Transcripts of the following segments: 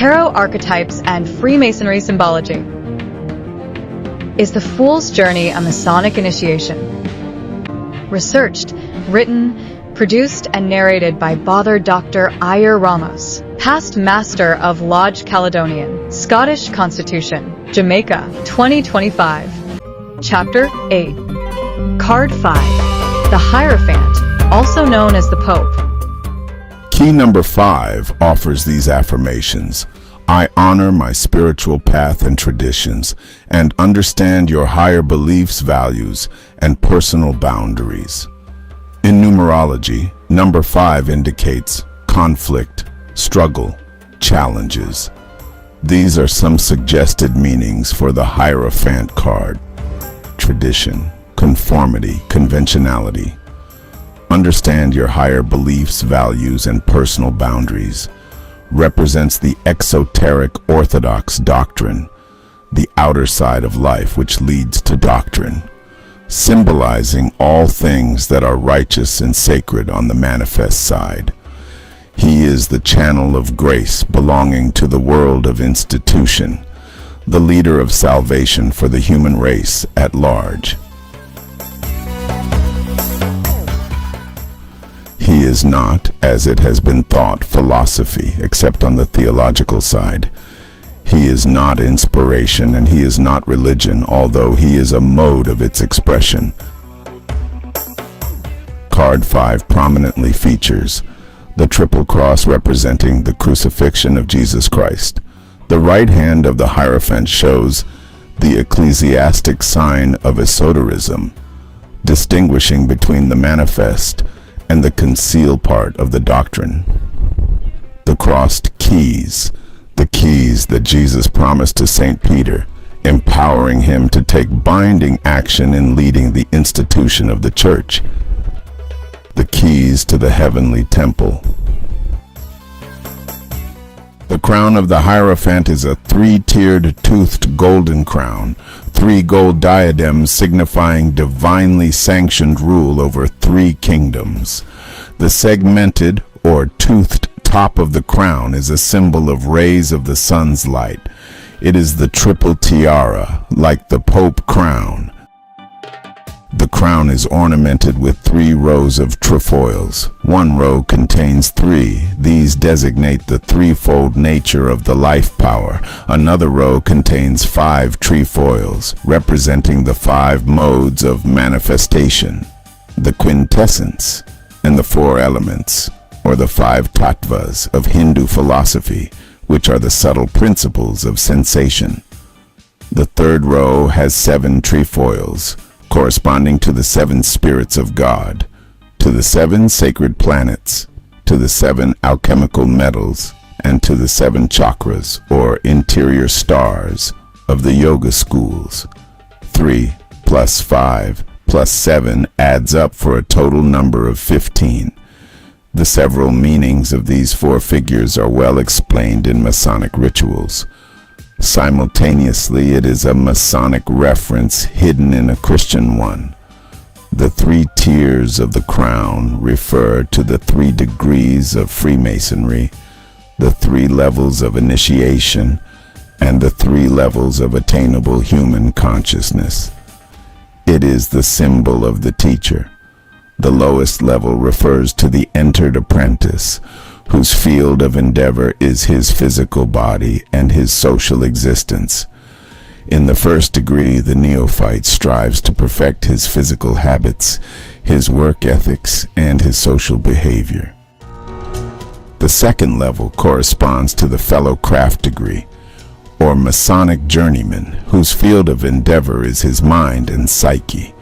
Tarot Archetypes and Freemasonry Symbology is The Fool's Journey, a Masonic Initiation. Researched, written, produced, and narrated by Father Dr. Iyer Ramos, past Master of Lodge Caledonian, Scottish Constitution, Jamaica, 2025. Chapter 8. Card 5. The Hierophant, also known as the Pope. Key number 5 offers these affirmations. I honor my spiritual path and traditions and understand your higher beliefs, values, and personal boundaries. In numerology, number 5 indicates conflict, struggle, challenges. These are some suggested meanings for the Hierophant card. Tradition, conformity, conventionality. Understand your higher beliefs, values, and personal boundaries. Represents the exoteric orthodox doctrine, the outer side of life which leads to doctrine, symbolizing all things that are righteous and sacred on the manifest side. He is the channel of grace belonging to the world of institution, the leader of salvation for the human race at large. He is not, as it has been thought, philosophy, except on the theological side. He is not inspiration, and he is not religion, although he is a mode of its expression. Card 5 prominently features the triple cross representing the crucifixion of Jesus Christ. The right hand of the Hierophant shows the ecclesiastic sign of esotericism, distinguishing between the manifest and the concealed part of the doctrine. The crossed keys, the keys that Jesus promised to St. Peter, empowering him to take binding action in leading the institution of the church. The keys to the heavenly temple. The crown of the Hierophant is a 3-tiered toothed golden crown, 3 gold diadems signifying divinely sanctioned rule over 3 kingdoms. The segmented or toothed top of the crown is a symbol of rays of the sun's light. It is the triple tiara, like the Pope crown. The crown is ornamented with 3 rows of trefoils. 1 row contains 3. These designate the threefold nature of the life power. Another row contains 5 trefoils, representing the 5 modes of manifestation, the quintessence, and the 4 elements, or the 5 tattvas of Hindu philosophy, which are the subtle principles of sensation. The 3rd row has 7 trefoils, corresponding to the 7 spirits of God, to the 7 sacred planets, to the 7 alchemical metals, and to the 7 chakras, or interior stars, of the yoga schools. 3 plus 5 plus 7 adds up for a total number of 15. The several meanings of these 4 figures are well explained in Masonic rituals. Simultaneously, it is a Masonic reference hidden in a Christian one. The 3 tiers of the crown refer to the 3 degrees of Freemasonry, the 3 levels of initiation, and the 3 levels of attainable human consciousness. It is the symbol of the teacher. The lowest level refers to the entered apprentice, whose field of endeavor is his physical body and his social existence. In the 1st degree, the neophyte strives to perfect his physical habits, his work ethics, and his social behavior. The 2nd level corresponds to the fellow craft degree, or Masonic journeyman, whose field of endeavor is his mind and psyche.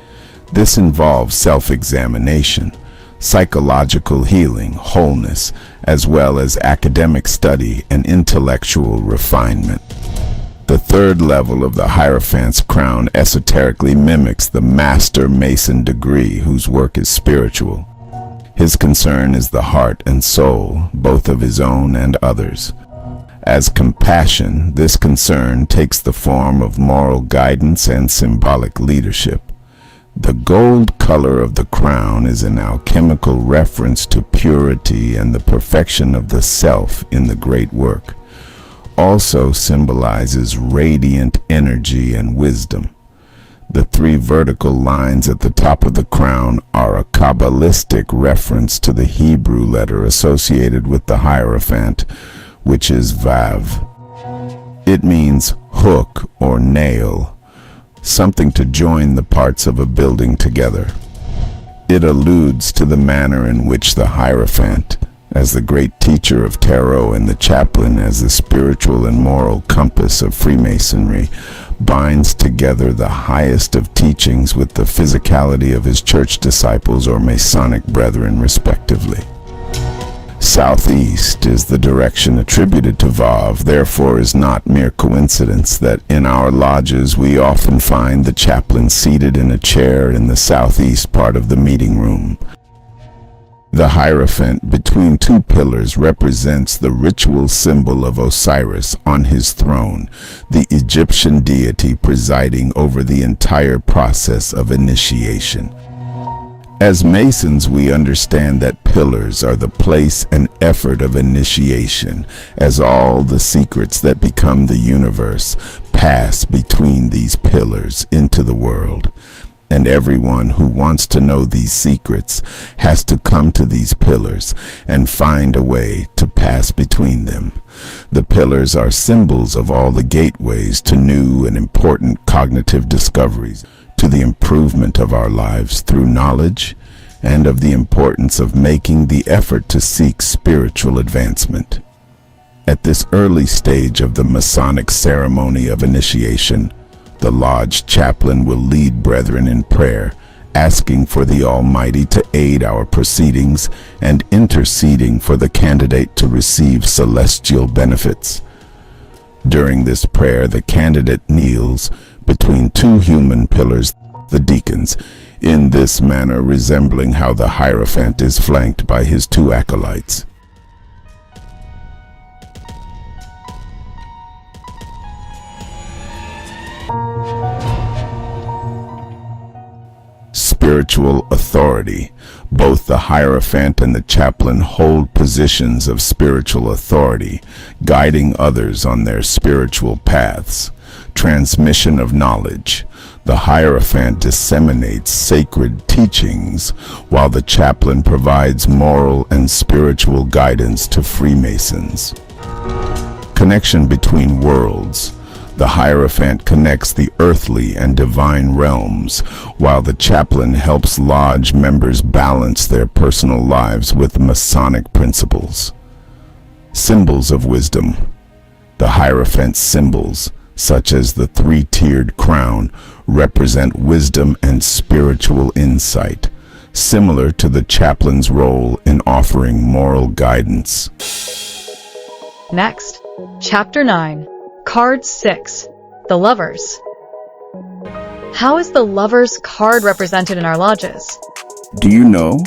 This involves self-examination, psychological healing, wholeness, as well as academic study and intellectual refinement. The 3rd level of the Hierophant's crown esoterically mimics the Master Mason degree, whose work is spiritual. His concern is the heart and soul, both of his own and others. As compassion, this concern takes the form of moral guidance and symbolic leadership. The gold color of the crown is an alchemical reference to purity and the perfection of the self in the great work. also symbolizes radiant energy and wisdom. The three vertical lines at the top of the crown are a Kabbalistic reference to the Hebrew letter associated with the Hierophant, which is Vav. It means hook or nail, something to join the parts of a building together. It alludes to the manner in which the Hierophant, as the great teacher of tarot, and the chaplain as the spiritual and moral compass of Freemasonry, binds together the highest of teachings with the physicality of his church disciples or Masonic brethren, respectively. Southeast is the direction attributed to Vav, therefore is not mere coincidence that in our lodges we often find the chaplain seated in a chair in the southeast part of the meeting room. The Hierophant between two pillars represents the ritual symbol of Osiris on his throne, the Egyptian deity presiding over the entire process of initiation. As Masons, we understand that pillars are the place and effort of initiation, as all the secrets that become the universe pass between these pillars into the world. And everyone who wants to know these secrets has to come to these pillars and find a way to pass between them. The pillars are symbols of all the gateways to new and important cognitive discoveries, to the improvement of our lives through knowledge, and of the importance of making the effort to seek spiritual advancement. At this early stage of the Masonic ceremony of initiation, the lodge chaplain will lead brethren in prayer, asking for the Almighty to aid our proceedings and interceding for the candidate to receive celestial benefits. During this prayer, the candidate kneels between two human pillars, the deacons, in this manner resembling how the Hierophant is flanked by his two acolytes. Spiritual authority. Both the Hierophant and the chaplain hold positions of spiritual authority, guiding others on their spiritual paths. Transmission of knowledge. The Hierophant disseminates sacred teachings, while the chaplain provides moral and spiritual guidance to Freemasons. Connection between worlds. The Hierophant connects the earthly and divine realms, while the chaplain helps lodge members balance their personal lives with Masonic principles. Symbols of wisdom. The Hierophant's symbols, such as the three-tiered crown, represent wisdom and spiritual insight, similar to the chaplain's role in offering moral guidance. Next, Chapter 9, Card 6, the Lovers. How is the Lovers card represented in our lodges? Do you know?